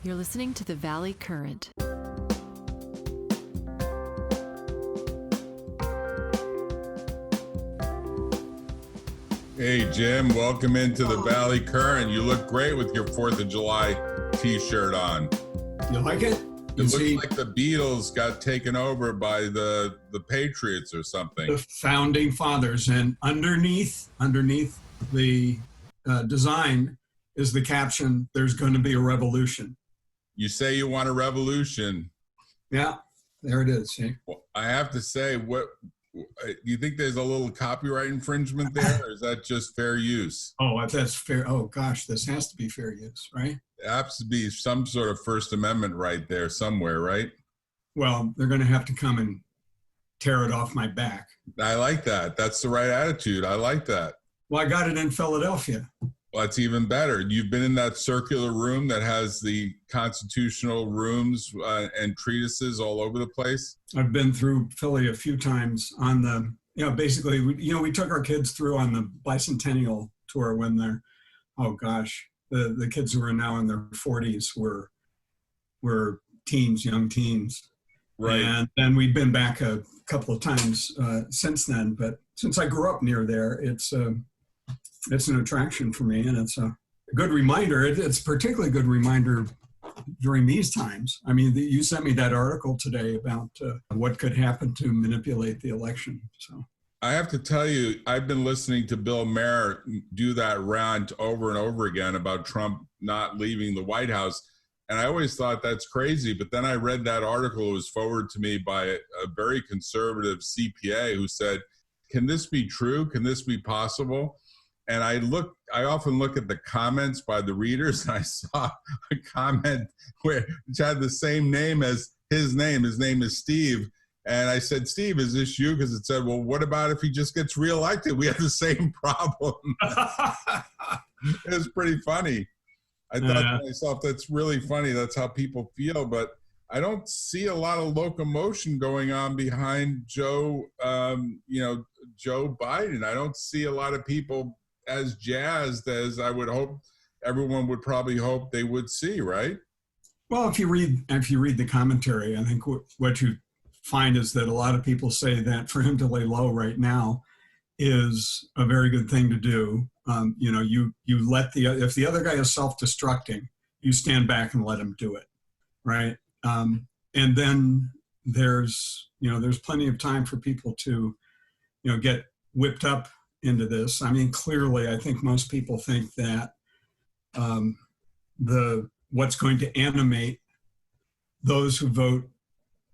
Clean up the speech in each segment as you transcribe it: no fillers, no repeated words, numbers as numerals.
You're listening to the Valley Current. Hey, Jim, welcome into the Valley Current. You look great with your 4th of July t-shirt on. You like it? It looks like the Beatles got taken over by the Patriots or something. The founding fathers. And underneath the design is the caption, "There's going to be a revolution." You say you want a revolution. Yeah, there it is. See? Well, I have to say, what do you think there's a little copyright infringement there, or is that just fair use? Oh, if that's fair. Oh, gosh, this has to be fair use, right? It has to be some sort of First Amendment right there somewhere, right? Well, they're going to have to come and tear it off my back. I like that. That's the right attitude. I like that. Well, I got it in Philadelphia. Well, that's even better. You've been in that circular room that has the constitutional rooms and treatises all over the place? I've been through Philly a few times on the, basically, we took our kids through on the bicentennial tour when they're, oh gosh, the kids who are now in their 40s were teens, young teens. Right. And then we've been back a couple of times since then. But since I grew up near there, it's an attraction for me, and it's a good reminder. It's a particularly good reminder during these times. I mean, you sent me that article today about what could happen to manipulate the election. So I have to tell you, I've been listening to Bill Maher do that rant over and over again about Trump not leaving the White House. And I always thought that's crazy. But then I read that article. It was forwarded to me by a very conservative CPA who said, can this be true? Can this be possible? And I often look at the comments by the readers, and I saw a comment which had the same name as his name. His name is Steve. And I said, Steve, is this you? Because it said, well, what about if he just gets reelected? We have the same problem. It was pretty funny. I thought to myself, that's really funny. That's how people feel. But I don't see a lot of locomotion going on behind Joe Biden. I don't see a lot of people as jazzed as I would hope everyone would probably hope they would see, right? Well, if you read the commentary, I think what you find is that a lot of people say that for him to lay low right now is a very good thing to do. You let if the other guy is self-destructing, you stand back and let him do it, right? And then there's plenty of time for people to, get whipped up into this. I mean, clearly, I think most people think that what's going to animate those who vote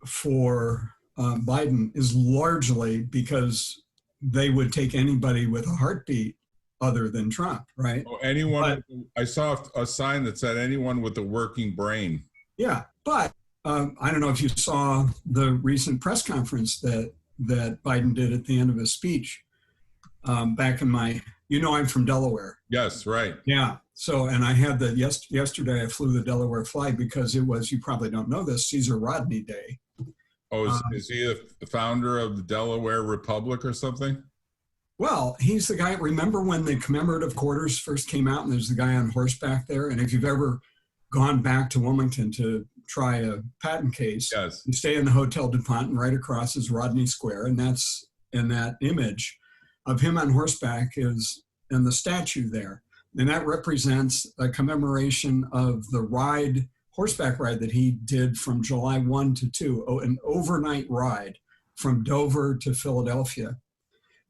for Biden is largely because they would take anybody with a heartbeat other than Trump, right? Oh, I saw a sign that said anyone with a working brain. Yeah, but I don't know if you saw the recent press conference that Biden did at the end of his speech. Back in I'm from Delaware. Yes, right. Yeah. So, and I had yesterday I flew the Delaware flag because it was, you probably don't know this, Caesar Rodney Day. Oh, is he the founder of the Delaware Republic or something? Well, he's the guy, remember when the commemorative quarters first came out and there's the guy on horseback there? And if you've ever gone back to Wilmington to try a patent case, yes, you stay in the Hotel DuPont and right across is Rodney Square. And that's in that image of him on horseback is in the statue there. And that represents a commemoration of the horseback ride that he did from July 1 to 2, an overnight ride from Dover to Philadelphia,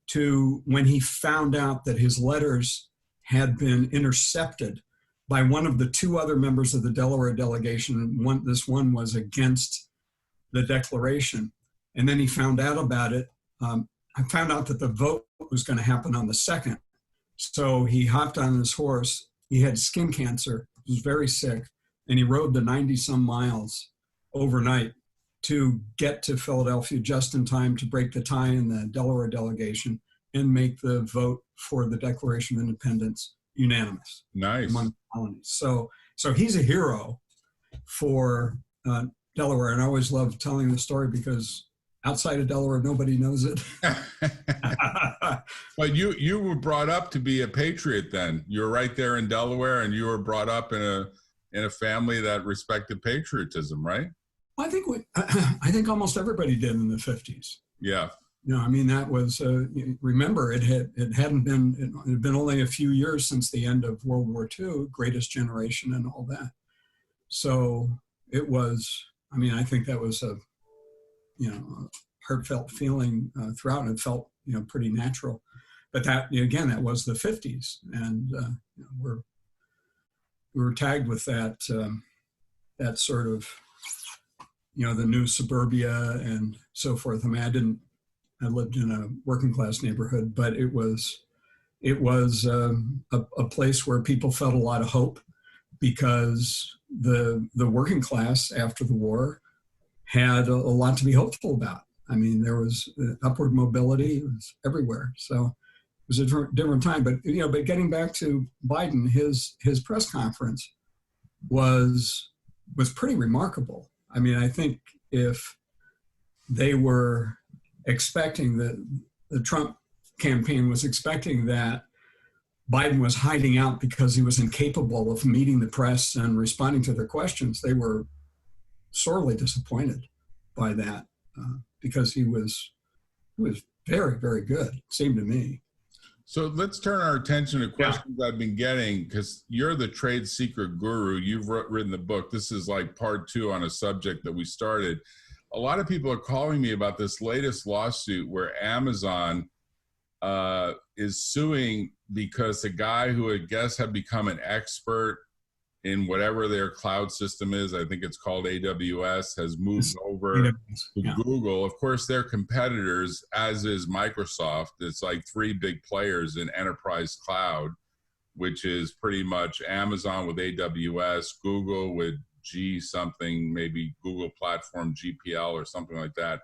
to when he found out that his letters had been intercepted by one of the two other members of the Delaware delegation. This one was against the declaration. And then he found out about it. I found out that the vote was going to happen on the 2nd. So he hopped on his horse. He had skin cancer. He was very sick. And he rode the 90-some miles overnight to get to Philadelphia just in time to break the tie in the Delaware delegation and make the vote for the Declaration of Independence unanimous. Nice. Among the colonies. So he's a hero for Delaware. And I always love telling the story because outside of Delaware, nobody knows it. But you were brought up to be a patriot then. You were right there in Delaware, and you were brought up in in a family that respected patriotism, right? I think almost everybody did in the 50s. Yeah. I mean, that was, remember, it had been only a few years since the end of World War II, Greatest Generation and all that. So it was, I mean, I think that was a heartfelt feeling throughout, and it felt, pretty natural. But that, again, that was the 50s. And we were tagged with that, that sort of, the new suburbia and so forth. I mean, I lived in a working class neighborhood, but it was a place where people felt a lot of hope, because the working class after the war had a lot to be hopeful about. I mean, there was upward mobility, it was everywhere. So it was a different time. But but getting back to Biden, his press conference was pretty remarkable. I mean, I think if they were expecting the Trump campaign was expecting that Biden was hiding out because he was incapable of meeting the press and responding to their questions, they were sorely disappointed by that, because he was very, very good, it seemed to me. So let's turn our attention to questions I've been getting, because you're the trade secret guru. You've written the book. This is like part 2 on a subject that we started. A lot of people are calling me about this latest lawsuit where Amazon is suing because the guy who I guess had become an expert in whatever their cloud system is, I think it's called AWS, has moved over to Google. Of course, they're competitors, as is Microsoft. It's like 3 big players in enterprise cloud, which is pretty much Amazon with AWS, Google with G something, maybe Google Platform GPL or something like that,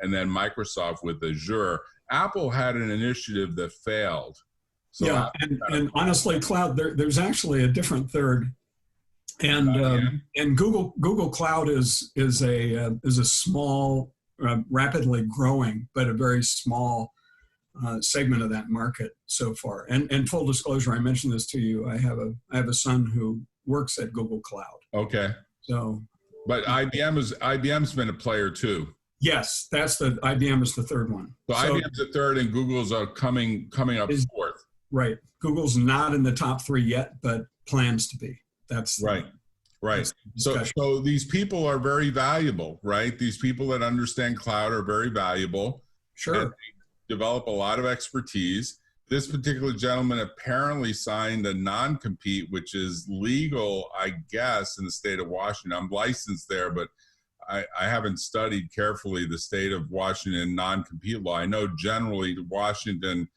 and then Microsoft with Azure. Apple had an initiative that failed. So and honestly, cloud, there's actually a different third, and Google Cloud is a small, rapidly growing, but a very small segment of that market so far. And full disclosure, I mentioned this to you. I have a son who works at Google Cloud. Okay. So, but IBM's been a player too. Yes, IBM is the third one. So IBM's the third, and Google's coming up fourth. Right. Google's not in the top 3 yet, but plans to be. That's right. Right. So these people are very valuable, right? These people that understand cloud are very valuable. Sure. They develop a lot of expertise. This particular gentleman apparently signed a non-compete, which is legal, I guess, in the state of Washington. I'm licensed there, but I haven't studied carefully the state of Washington non-compete law. I know generally Washington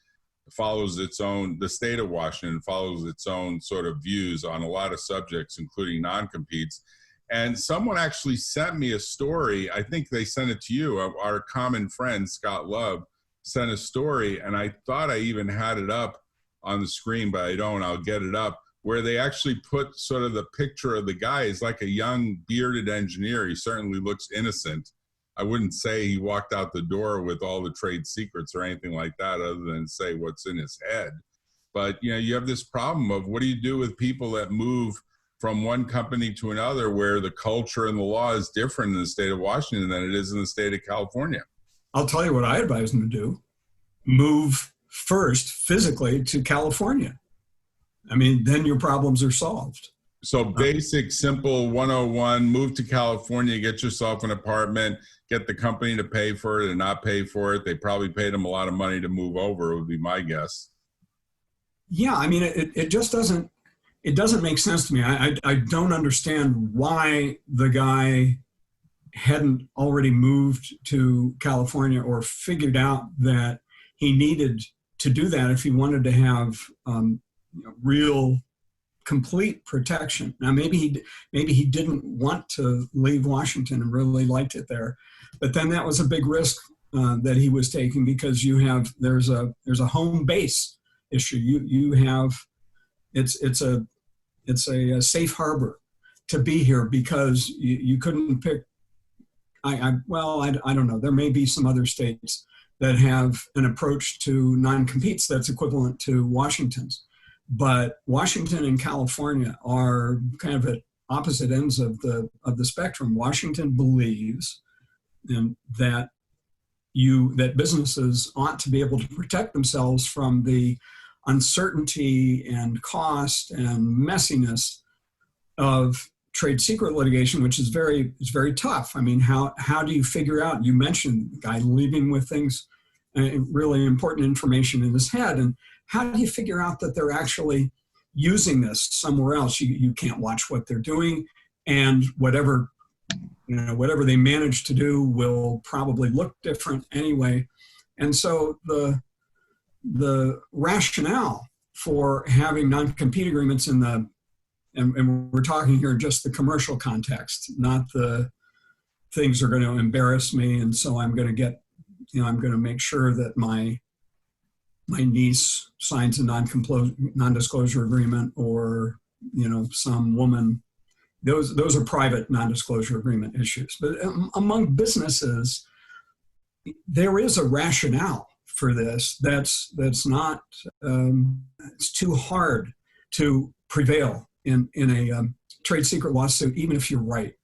follows the state of Washington follows its own sort of views on a lot of subjects, including non-competes. And someone actually sent me a story. I think they sent it to you. Our common friend, Scott Love, sent a story, and I thought I even had it up on the screen, but I don't. I'll get it up, where they actually put sort of the picture of the guy. He's like a young bearded engineer. He certainly looks innocent. I wouldn't say he walked out the door with all the trade secrets or anything like that, other than say what's in his head. But you have this problem of what do you do with people that move from one company to another, where the culture and the law is different in the state of Washington than it is in the state of California? I'll tell you what I advise them to do. Move first physically to California. I mean, then your problems are solved. So basic, simple 101, move to California, get yourself an apartment, get the company to pay for it and not pay for it. They probably paid them a lot of money to move over, would be my guess. Yeah, I mean, it just doesn't make sense to me. I don't understand why the guy hadn't already moved to California or figured out that he needed to do that if he wanted to have real complete protection. Now, maybe he didn't want to leave Washington and really liked it there, but then that was a big risk that he was taking, because there's a home base issue. You have it's a safe harbor to be here, because you couldn't pick. I don't know. There may be some other states that have an approach to non-competes that's equivalent to Washington's. But Washington and California are kind of opposite ends of the spectrum. Washington believes that businesses ought to be able to protect themselves from the uncertainty and cost and messiness of trade secret litigation, which is very tough. I mean, how do you figure out? You mentioned the guy leaving with things, really important information in his head, and how do you figure out that they're actually using this somewhere else? You can't watch what they're doing, and whatever they manage to do will probably look different anyway. And so the rationale for having non-compete agreements and we're talking here just the commercial context, not the things are going to embarrass me, and so I'm going to make sure that my niece signs a non-disclosure agreement, or some woman. Those are private non-disclosure agreement issues. But among businesses, there is a rationale for this. That's not. It's too hard to prevail in a trade secret lawsuit, even if you're right,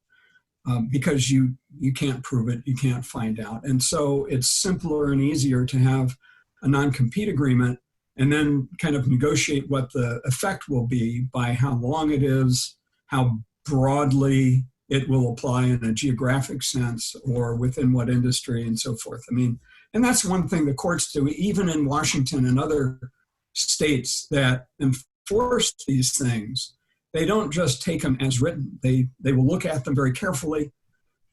because you can't prove it, you can't find out, and so it's simpler and easier to have a non-compete agreement and then kind of negotiate what the effect will be by how long it is, how broadly it will apply in a geographic sense, or within what industry, and so forth. I mean, and that's one thing the courts do, even in Washington and other states that enforce these things. They don't just take them as written. They will look at them very carefully.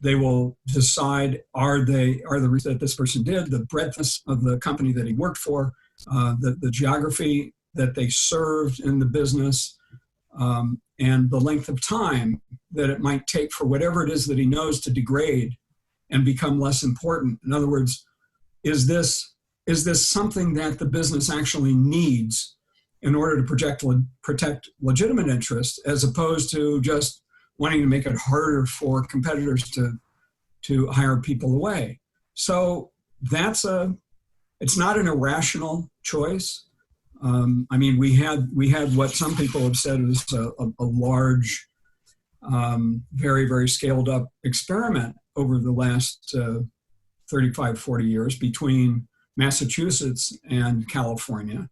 They will decide, are the reasons that this person did, the breadth of the company that he worked for, the geography that they served in the business, and the length of time that it might take for whatever it is that he knows to degrade and become less important. In other words, is this something that the business actually needs in order to protect legitimate interests, as opposed to just wanting to make it harder for competitors to hire people away? So it's not an irrational choice. I mean, we had what some people have said is a large, very, very scaled up experiment over the last 35, 40 years between Massachusetts and California,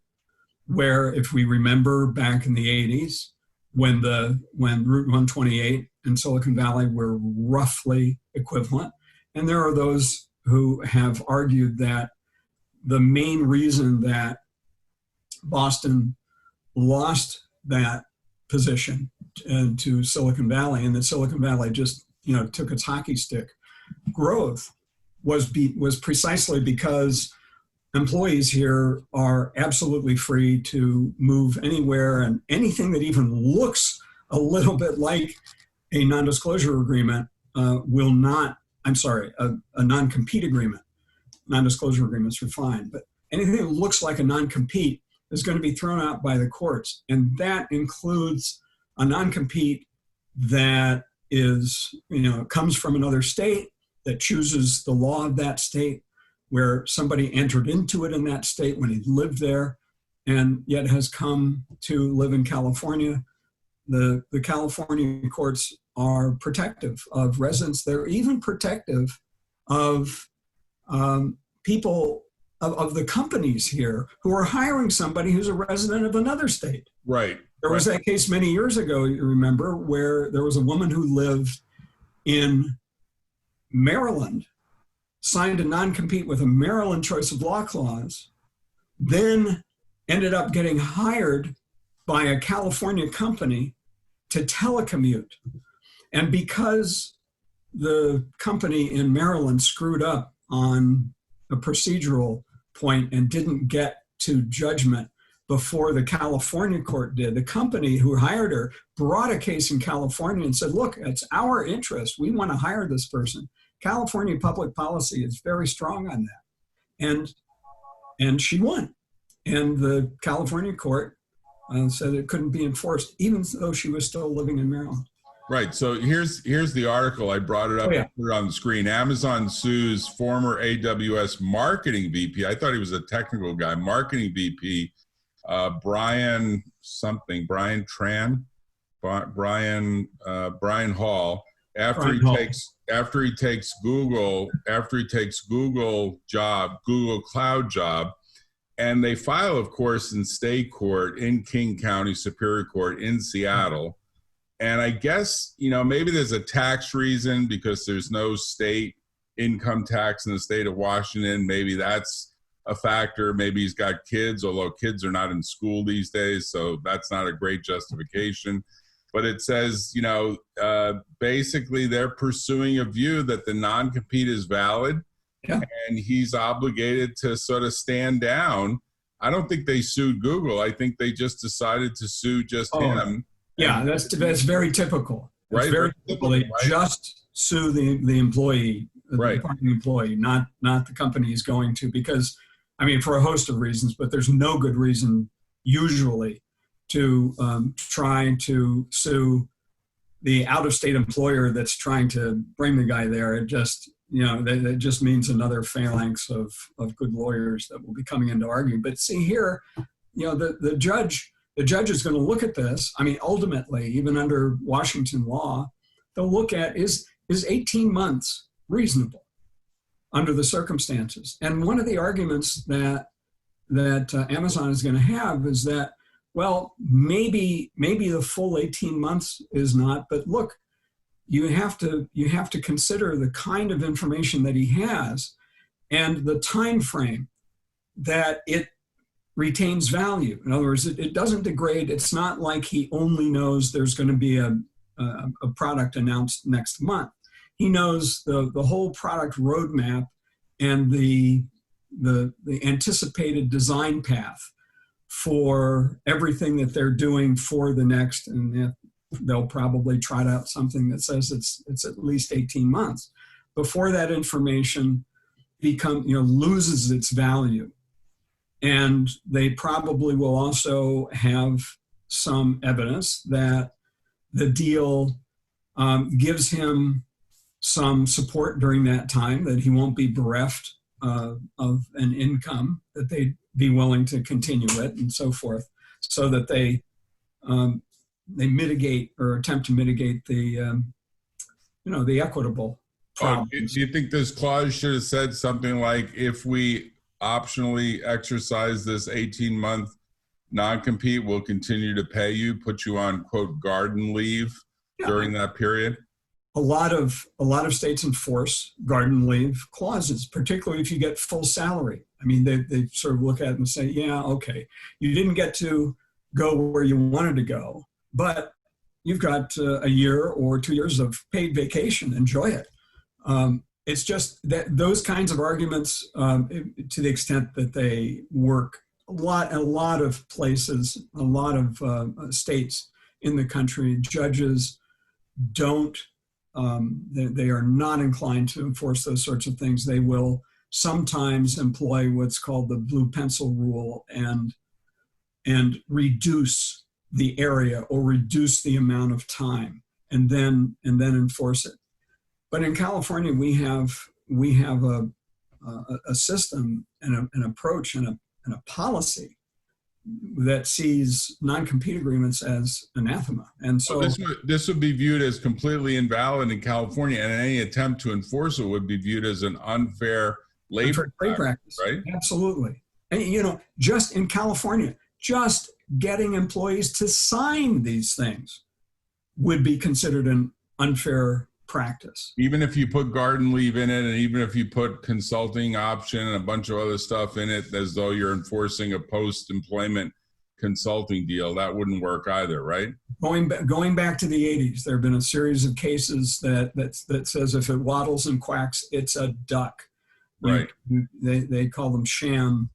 where, if we remember back in the 80s, when Route 128 and Silicon Valley were roughly equivalent. And there are those who have argued that the main reason that Boston lost that position to Silicon Valley, and that Silicon Valley just took its hockey stick growth, was precisely because employees here are absolutely free to move anywhere, and anything that even looks a little bit like a non-disclosure agreement a non-compete agreement. Non-disclosure agreements are fine, but anything that looks like a non-compete is going to be thrown out by the courts. And that includes a non-compete that comes from another state, that chooses the law of that state, where somebody entered into it in that state when he lived there, and yet has come to live in California. The California courts are protective of residents. They're even protective of people, of the companies here who are hiring somebody who's a resident of another state. Right. There was that case many years ago, you remember, where there was a woman who lived in Maryland, signed a non-compete with a Maryland choice of law clause, then ended up getting hired by a California company to telecommute. And because the company in Maryland screwed up on a procedural point and didn't get to judgment before the California court did, the company who hired her brought a case in California and said, look, it's our interest. We want to hire this person. California public policy is very strong on that. And she won. And the California court said it couldn't be enforced, even though she was still living in Maryland. Right. So here's the article. I brought it up here on the screen. Amazon sues former AWS marketing VP. I thought he was a technical guy. Marketing VP, Brian Tran, Brian Hall, after he takes Google Cloud job, and they file, of course, in state court in King County Superior Court in Seattle. And I guess, maybe there's a tax reason because there's no state income tax in the state of Washington. Maybe that's a factor. Maybe he's got kids, although kids are not in school these days, so that's not a great justification. But it says, basically they're pursuing a view that the non-compete is valid, and he's obligated to sort of stand down. I don't think they sued Google. I think they just decided to sue just him. Yeah, that's very typical. It's right, very typical. They just sue the employee, the departing employee, not the company he's going to, because, for a host of reasons, but there's no good reason usually to try to sue the out-of-state employer that's trying to bring the guy there. It just, that just means another phalanx of good lawyers that will be coming in to argue. But see here, the judge is going to look at this. Ultimately, even under Washington law, they'll look at is 18 months reasonable under the circumstances. And one of the arguments that Amazon is going to have is that, well, maybe the full 18 months is not, but look, you have to consider the kind of information that he has and the time frame that it retains value. In other words, it doesn't degrade. It's not like he only knows there's going to be a product announced next month. He knows the whole product roadmap and the anticipated design path for everything that they're doing for the next, and they'll probably trot out something that says it's at least 18 months before that information loses its value. And they probably will also have some evidence that the deal gives him some support during that time, that he won't be bereft of an income, that they'd be willing to continue it and so forth, so that they mitigate or attempt to mitigate the equitable problems. Do you think this clause should have said something like, if we optionally exercise this 18-month non-compete, we'll continue to pay you, put you on, quote, garden leave during that period? A lot of states enforce garden leave clauses, particularly if you get full salary. They sort of look at it and say, yeah, okay, you didn't get to go where you wanted to go, but you've got a year or 2 years of paid vacation. Enjoy it. It's just that those kinds of arguments, to the extent that they work, a lot of places, a lot of states in the country, judges don't, they are not inclined to enforce those sorts of things. They will sometimes employ what's called the blue pencil rule and reduce the area or reduce the amount of time and then enforce it. But in California, we have a system and an approach and a policy that sees non-compete agreements as anathema. And so this would be viewed as completely invalid in California, and any attempt to enforce it would be viewed as an unfair labor practice, right? Absolutely. And just in California, just getting employees to sign these things would be considered an unfair practice. Even if you put garden leave in it, and even if you put consulting option and a bunch of other stuff in it, as though you're enforcing a post-employment consulting deal, that wouldn't work either, right? Going back to the 80s, there have been a series of cases that says if it waddles and quacks, it's a duck. Right. They call them sham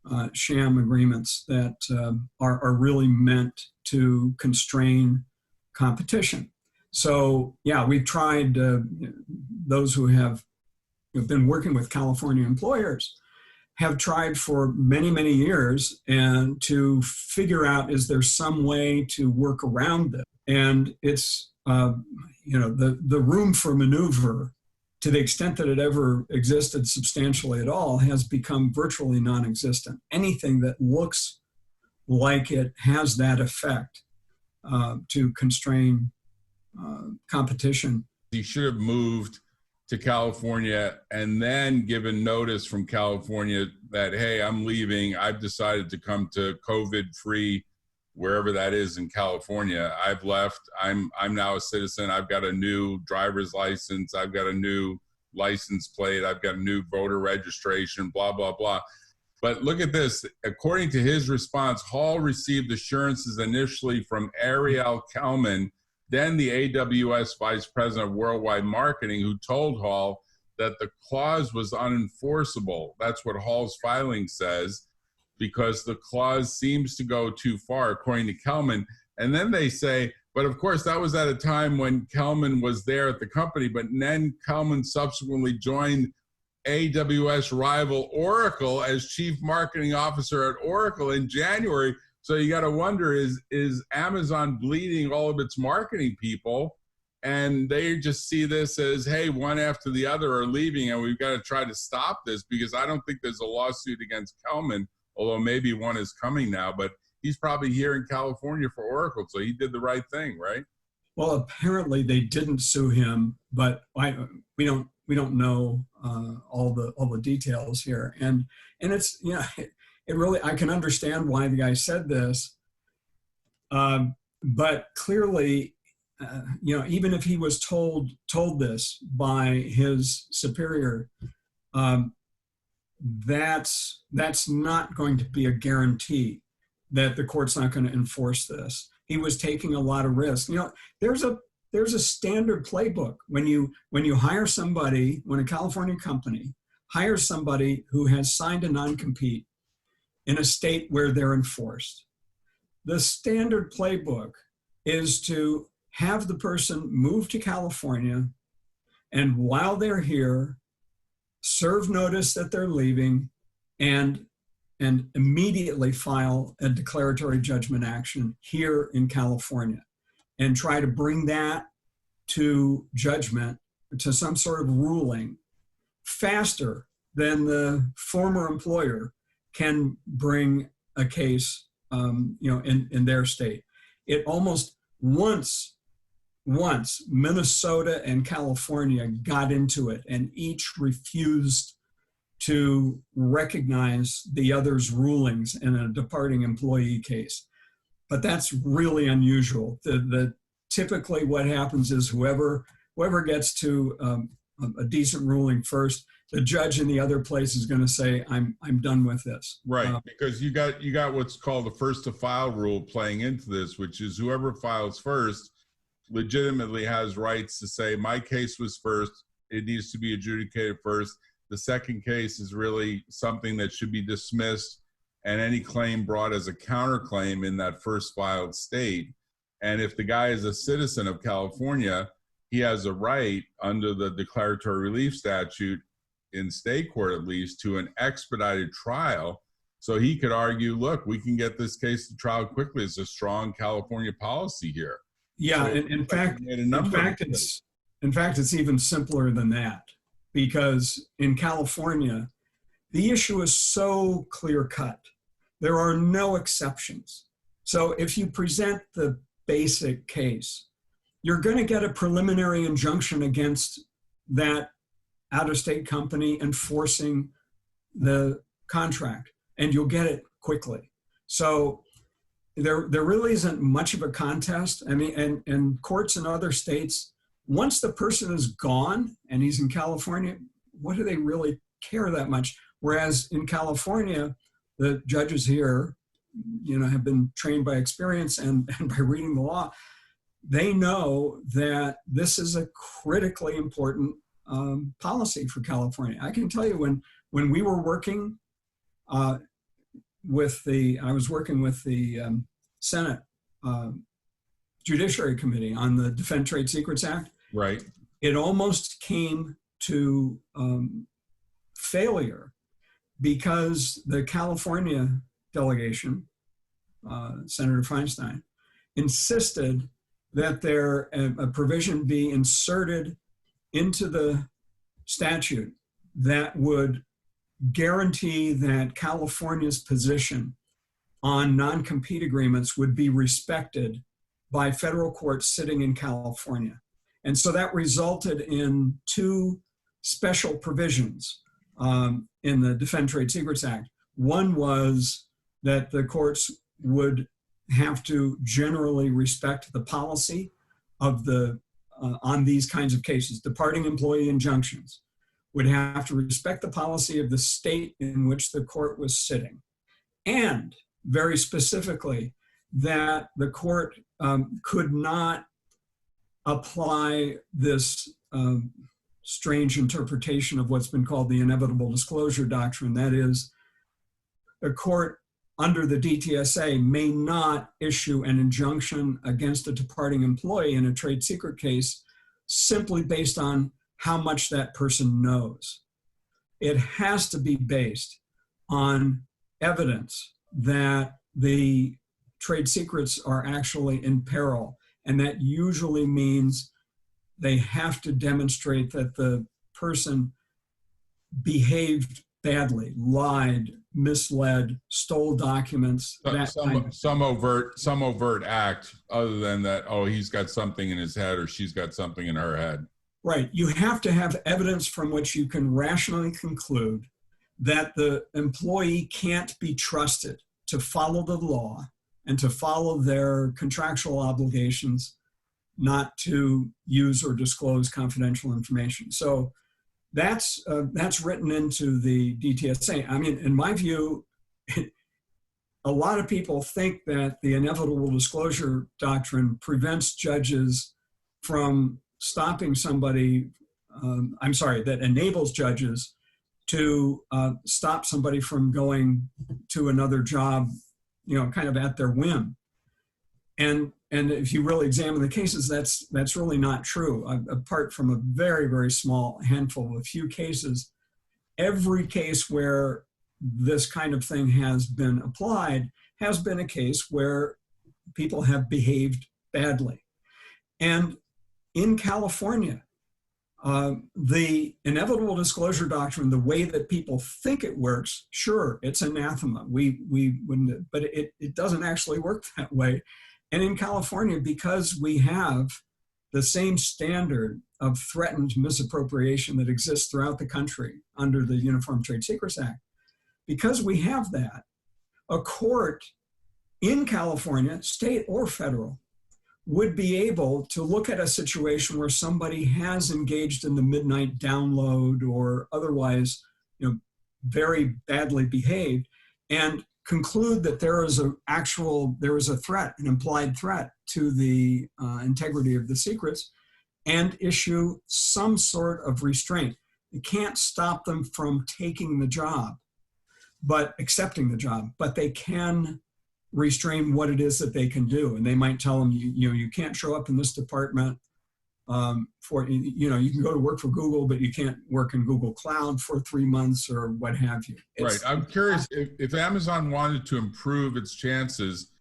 agreements that are really meant to constrain competition. So yeah, we've tried, those who have been working with California employers have tried for many, many years and to figure out, is there some way to work around this? And it's, the room for maneuver, to the extent that it ever existed substantially at all, has become virtually non-existent. Anything that looks like it has that effect to constrain competition. He should have moved to California and then given notice from California that, hey, I'm leaving. I've decided to come to COVID-free, wherever that is in California. I've left. I'm now a citizen. I've got a new driver's license. I've got a new license plate. I've got a new voter registration, blah, blah, blah. But look at this. According to his response, Hall received assurances initially from Ariel Kelman, then the AWS vice president of worldwide marketing, who told Hall that the clause was unenforceable. That's what Hall's filing says, because the clause seems to go too far, according to Kelman. And then they say, but of course, that was at a time when Kelman was there at the company, but then Kelman subsequently joined AWS rival Oracle as chief marketing officer at Oracle in January. So you got to wonder, is Amazon bleeding all of its marketing people? And they just see this as, hey, one after the other are leaving, and we've got to try to stop this, because I don't think there's a lawsuit against Kelman, although maybe one is coming now. But he's probably here in California for Oracle, so he did the right thing, right? Well, apparently they didn't sue him, but we don't know all the details here. And it's, you know, it really, I can understand why the guy said this, but clearly, you know, even if he was told this by his superior, that's not going to be a guarantee that the court's not going to enforce this. He was taking a lot of risk. You know, there's a standard playbook when you hire somebody, when a California company hires somebody who has signed a non-compete in a state where they're enforced. The standard playbook is to have the person move to California, and while they're here, serve notice that they're leaving, and immediately file a declaratory judgment action here in California, and try to bring that to judgment, to some sort of ruling, faster than the former employer can bring a case, you know, in their state. It almost once Minnesota and California got into it, and each refused to recognize the other's rulings in a departing employee case. But that's really unusual. Typically what happens is whoever gets to a decent ruling first, the judge in the other place is going to say, I'm done with this. Right, because you got what's called the first to file rule playing into this, which is whoever files first legitimately has rights to say, my case was first, it needs to be adjudicated first. The second case is really something that should be dismissed, and any claim brought as a counterclaim in that first filed state. And if the guy is a citizen of California, he has a right under the declaratory relief statute in state court, at least, to an expedited trial. So he could argue, look, we can get this case to trial quickly. It's a strong California policy here. Yeah, so in fact, it's even simpler than that, because in California, the issue is so clear-cut. There are no exceptions. So if you present the basic case, you're going to get a preliminary injunction against that out-of-state company enforcing the contract, and you'll get it quickly. So there really isn't much of a contest. I mean, and courts in other states, once the person is gone and he's in California, what do they really care that much? Whereas in California, the judges here, you know, have been trained by experience and by reading the law. They know that this is a critically important policy for California. I can tell you when we were working I was working with the Senate Judiciary Committee on the Defend Trade Secrets Act. Right. It almost came to failure because the California delegation, Senator Feinstein, insisted that a provision be inserted into the statute that would guarantee that California's position on non-compete agreements would be respected by federal courts sitting in California. And so that resulted in two special provisions in the Defend Trade Secrets Act. One was that the courts would have to generally respect the policy of the, on these kinds of cases, departing employee injunctions, would have to respect the policy of the state in which the court was sitting. And very specifically, that the court could not apply this strange interpretation of what's been called the inevitable disclosure doctrine. That is, the court under the DTSA may not issue an injunction against a departing employee in a trade secret case simply based on how much that person knows. It has to be based on evidence that the trade secrets are actually in peril. And that usually means they have to demonstrate that the person behaved badly, lied, misled, stole documents. Some overt act other than that, oh, he's got something in his head or she's got something in her head. Right. You have to have evidence from which you can rationally conclude that the employee can't be trusted to follow the law and to follow their contractual obligations not to use or disclose confidential information. So that's written into the DTSA. I mean, in my view, a lot of people think that the inevitable disclosure doctrine prevents judges from stopping somebody, that enables judges to stop somebody from going to another job, kind of at their whim. And if you really examine the cases, that's really not true. Apart from a very, very small handful of a few cases, every case where this kind of thing has been applied has been a case where people have behaved badly. And in California, the inevitable disclosure doctrine, the way that people think it works, sure, it's anathema. We wouldn't, but it doesn't actually work that way. And in California, because we have the same standard of threatened misappropriation that exists throughout the country under the Uniform Trade Secrets Act, because we have that, a court in California, state or federal, would be able to look at a situation where somebody has engaged in the midnight download or otherwise, very badly behaved, and conclude that there is a threat, an implied threat to the integrity of the secrets, and issue some sort of restraint. It can't stop them from taking the job, but accepting the job, but they can restrain what it is that they can do. And they might tell them, you can't show up in this department you can go to work for Google, but you can't work in Google Cloud for 3 months or what have you. Right. I'm curious, if Amazon wanted to improve its chances,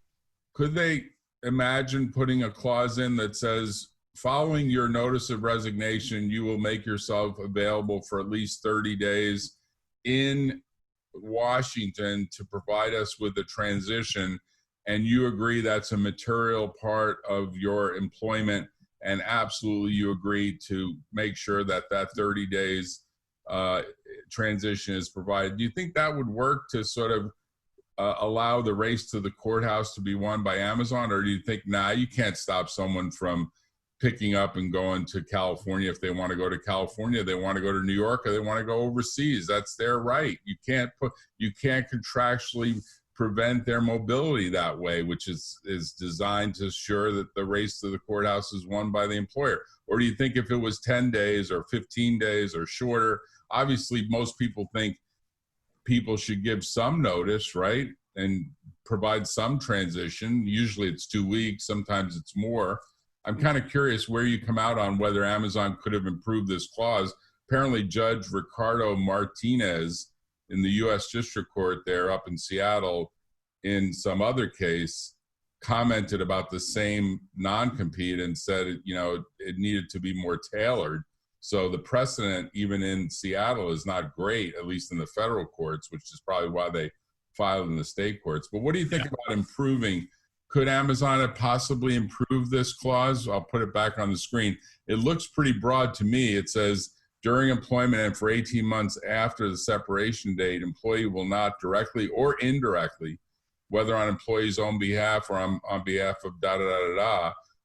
could they imagine putting a clause in that says, following your notice of resignation, you will make yourself available for at least 30 days in Washington to provide us with a transition, and you agree that's a material part of your employment, and absolutely you agree to make sure that 30 days transition is provided. Do you think that would work to sort of allow the race to the courthouse to be won by Amazon? Or do you think, you can't stop someone from picking up and going to California if they want to go to California, they want to go to New York, or they want to go overseas? That's their right. You can't contractually prevent their mobility that way, which is designed to ensure that the race to the courthouse is won by the employer. Or do you think if it was 10 days or 15 days or shorter, obviously most people think people should give some notice, right? And provide some transition. Usually it's 2 weeks, sometimes it's more. I'm kind of curious where you come out on whether Amazon could have improved this clause. Apparently Judge Ricardo Martinez in the U.S. District Court there up in Seattle in some other case commented about the same non-compete and said, it needed to be more tailored. So the precedent, even in Seattle, is not great, at least in the federal courts, which is probably why they filed in the state courts. But what do you think about improving? could Amazon have possibly improved this clause? I'll put it back on the screen. It looks pretty broad to me. It says, during employment and for 18 months after the separation date, employee will not directly or indirectly, whether on employee's own behalf or on behalf of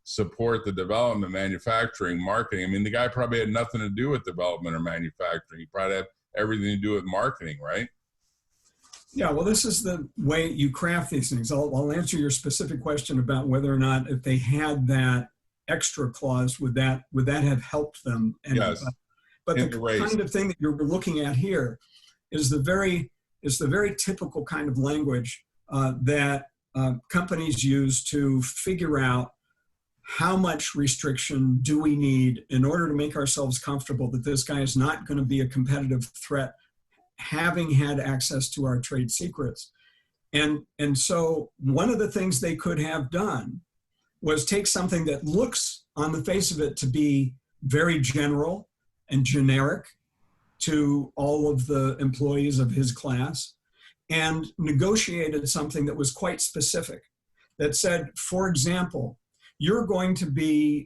support the development, manufacturing, marketing. I mean, the guy probably had nothing to do with development or manufacturing. He probably had everything to do with marketing, right? Yeah, well, this is the way you craft these things. I'll answer your specific question about whether or not if they had that extra clause, would that have helped them? Yes. But the kind of thing that you're looking at here is the very typical kind of language that companies use to figure out how much restriction do we need in order to make ourselves comfortable that this guy is not going to be a competitive threat, having had access to our trade secrets. And so one of the things they could have done was take something that looks on the face of it to be very general and generic to all of the employees of his class, and negotiated something that was quite specific, that said, for example, you're going to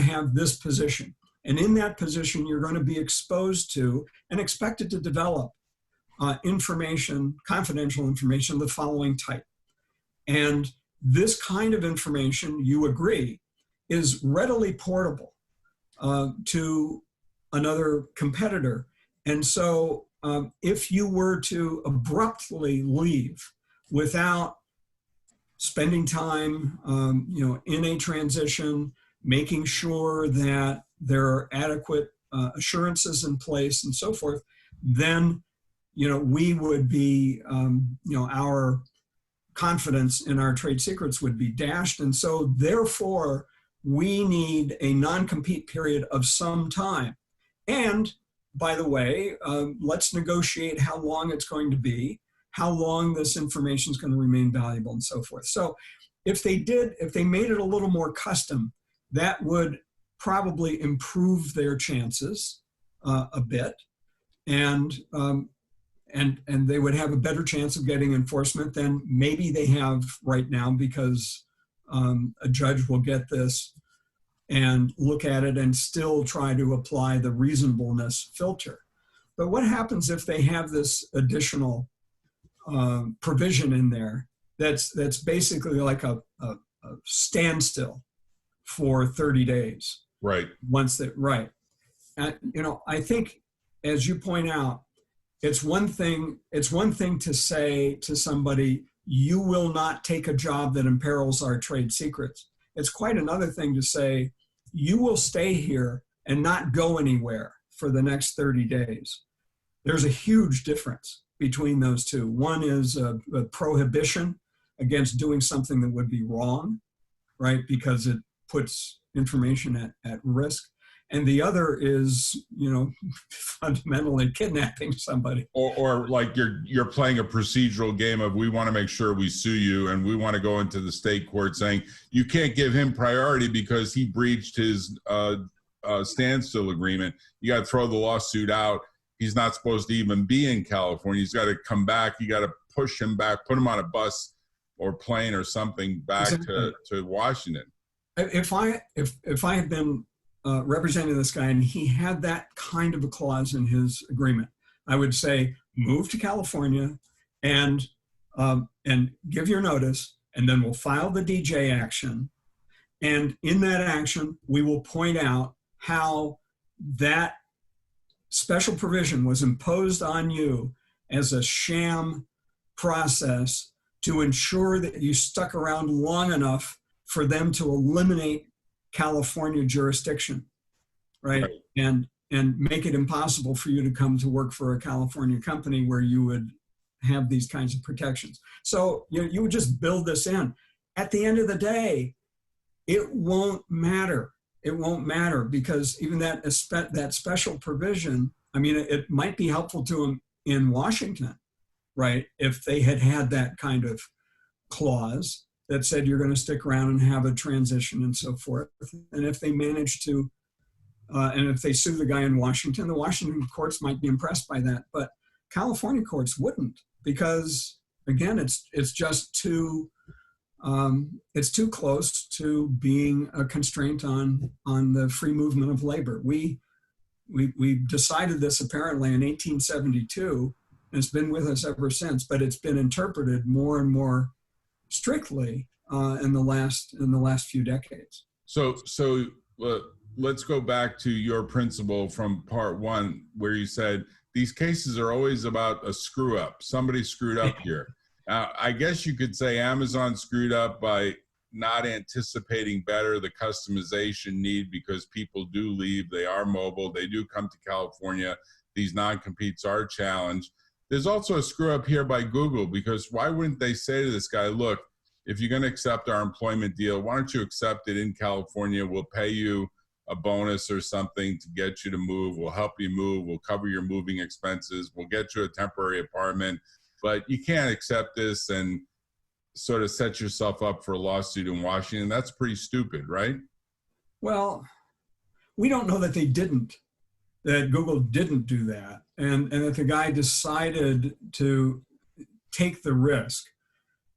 have this position. And in that position, you're going to be exposed to and expected to develop information, confidential information, the following type. And this kind of information, you agree, is readily portable to another competitor. And so if you were to abruptly leave without spending time in a transition, making sure that there are adequate assurances in place and so forth, then we would be, our confidence in our trade secrets would be dashed. And so therefore, we need a non-compete period of some time. And by the way, let's negotiate how long it's going to be, how long this information is going to remain valuable and so forth. So if they made it a little more custom, that would probably improve their chances a bit. And they would have a better chance of getting enforcement than maybe they have right now, because a judge will get this and look at it and still try to apply the reasonableness filter. But what happens if they have this additional provision in there that's basically like a standstill for 30 days? Right. I think, as you point out, it's one thing to say to somebody, you will not take a job that imperils our trade secrets. It's quite another thing to say, you will stay here and not go anywhere for the next 30 days. There's a huge difference between those two. One is a prohibition against doing something that would be wrong, right? Because it puts information at risk. And the other is, fundamentally kidnapping somebody. Or like you're playing a procedural game of, we want to make sure we sue you, and we want to go into the state court saying you can't give him priority because he breached his standstill agreement. You got to throw the lawsuit out. He's not supposed to even be in California. He's got to come back. You got to push him back, put him on a bus or plane or something back to Washington. If I had been representing this guy and he had that kind of a clause in his agreement, I would say, move to California and give your notice, and then we'll file the DJ action. And in that action, we will point out how that special provision was imposed on you as a sham process to ensure that you stuck around long enough for them to eliminate California jurisdiction, right? And make it impossible for you to come to work for a California company where you would have these kinds of protections. So you would just build this in. At the end of the day, it won't matter. It won't matter, because even that special provision, I mean, it might be helpful to them in Washington, right? If they had that kind of clause that said you're going to stick around and have a transition and so forth. And if they manage to, and if they sue the guy in Washington, the Washington courts might be impressed by that, but California courts wouldn't, because again, it's just too it's too close to being a constraint on the free movement of labor. We decided this apparently in 1872, and it's been with us ever since. But it's been interpreted more and more strictly in the last few decades. So let's go back to your principle from part one, where you said these cases are always about a screw up. Somebody screwed up here. I guess you could say Amazon screwed up by not anticipating better the customization need, because people do leave, they are mobile, they do come to California, these non-competes are challenged. There's also a screw up here by Google, because why wouldn't they say to this guy, look, if you're going to accept our employment deal, why don't you accept it in California? We'll pay you a bonus or something to get you to move. We'll help you move. We'll cover your moving expenses. We'll get you a temporary apartment. But you can't accept this and sort of set yourself up for a lawsuit in Washington. That's pretty stupid, right? Well, we don't know that that Google didn't do that, and that the guy decided to take the risk.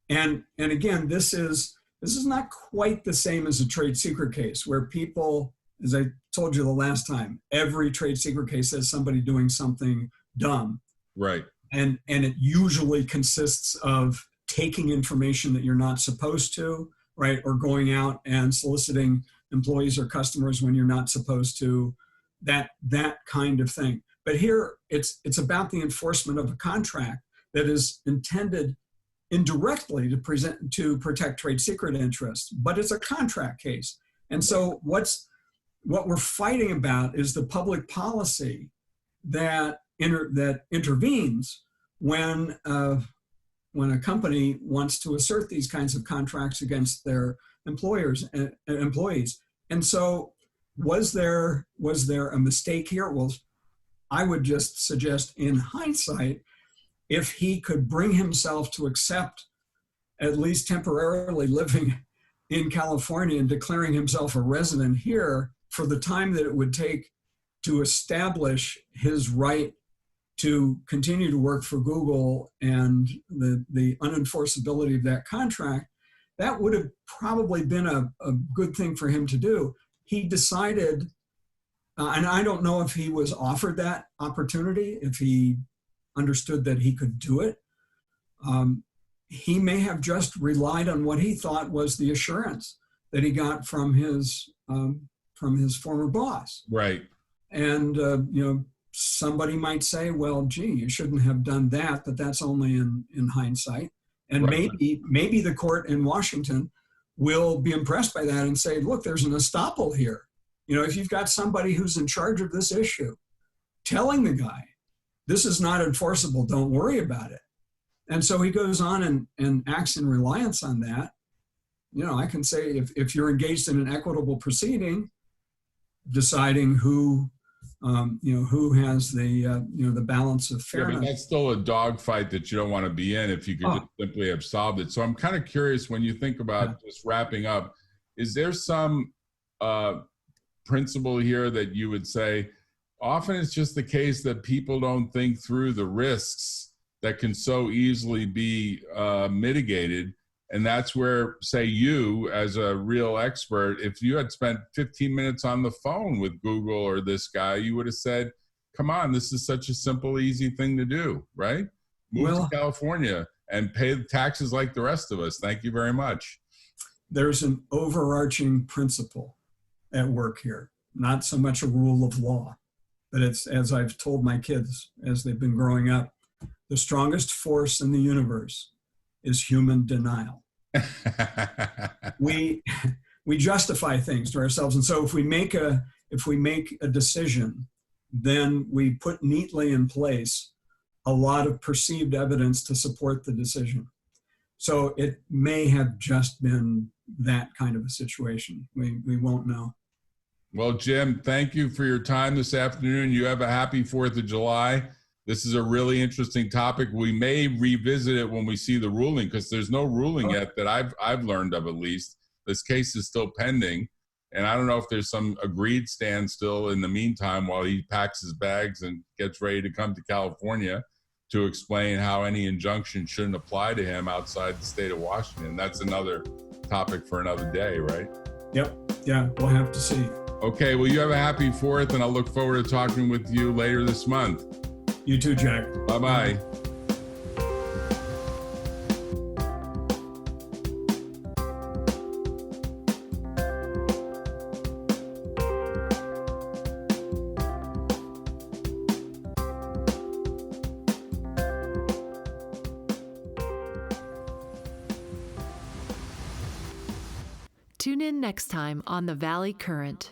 And again, this is not quite the same as a trade secret case, where people, as I told you the last time, every trade secret case has somebody doing something dumb. Right. And it usually consists of taking information that you're not supposed to, right? Or going out and soliciting employees or customers when you're not supposed to, that kind of thing. But here it's about the enforcement of a contract that is intended indirectly to protect trade secret interests, but it's a contract case. And so what we're fighting about is the public policy that intervenes when a company wants to assert these kinds of contracts against their employees. And so was there a mistake here? Well, I would just suggest in hindsight, if he could bring himself to accept, at least temporarily living in California and declaring himself a resident here for the time that it would take to establish his right to continue to work for Google and the unenforceability of that contract, that would have probably been a good thing for him to do. He decided, and I don't know if he was offered that opportunity, if he understood that he could do it. He may have just relied on what he thought was the assurance that he got from his former boss. Right. And somebody might say, well, gee, you shouldn't have done that, but that's only in hindsight. And right. maybe the court in Washington will be impressed by that and say, look, there's an estoppel here. If you've got somebody who's in charge of this issue, telling the guy, this is not enforceable, don't worry about it. And so he goes on and acts in reliance on that. I can say if you're engaged in an equitable proceeding, deciding who has the balance of fairness. Yeah, but that's still a dogfight that you don't want to be in if you could just simply have solved it. So I'm kind of curious, when you think about just wrapping up, is there some principle here that you would say, often it's just the case that people don't think through the risks that can so easily be mitigated. And that's where, say, you as a real expert, if you had spent 15 minutes on the phone with Google or this guy, you would have said, come on, this is such a simple, easy thing to do, right? Move to California and pay the taxes like the rest of us. Thank you very much. There's an overarching principle at work here, not so much a rule of law, but it's, as I've told my kids as they've been growing up, the strongest force in the universe is human denial. We justify things to ourselves, and so if we make a decision, then we put neatly in place a lot of perceived evidence to support the decision. So it may have just been that kind of a situation. We won't know. Well, Jim, thank you for your time this afternoon. You have a happy 4th of July. This is a really interesting topic. We may revisit it when we see the ruling, because there's no ruling yet that I've learned of, at least. This case is still pending. And I don't know if there's some agreed standstill in the meantime while he packs his bags and gets ready to come to California. to explain how any injunction shouldn't apply to him outside the state of Washington. That's another topic for another day, right? Yep. Yeah, we'll have to see. Okay, well, you have a happy 4th, and I'll look forward to talking with you later this month. You too, Jack. Bye-bye. Tune in next time on the Valley Current.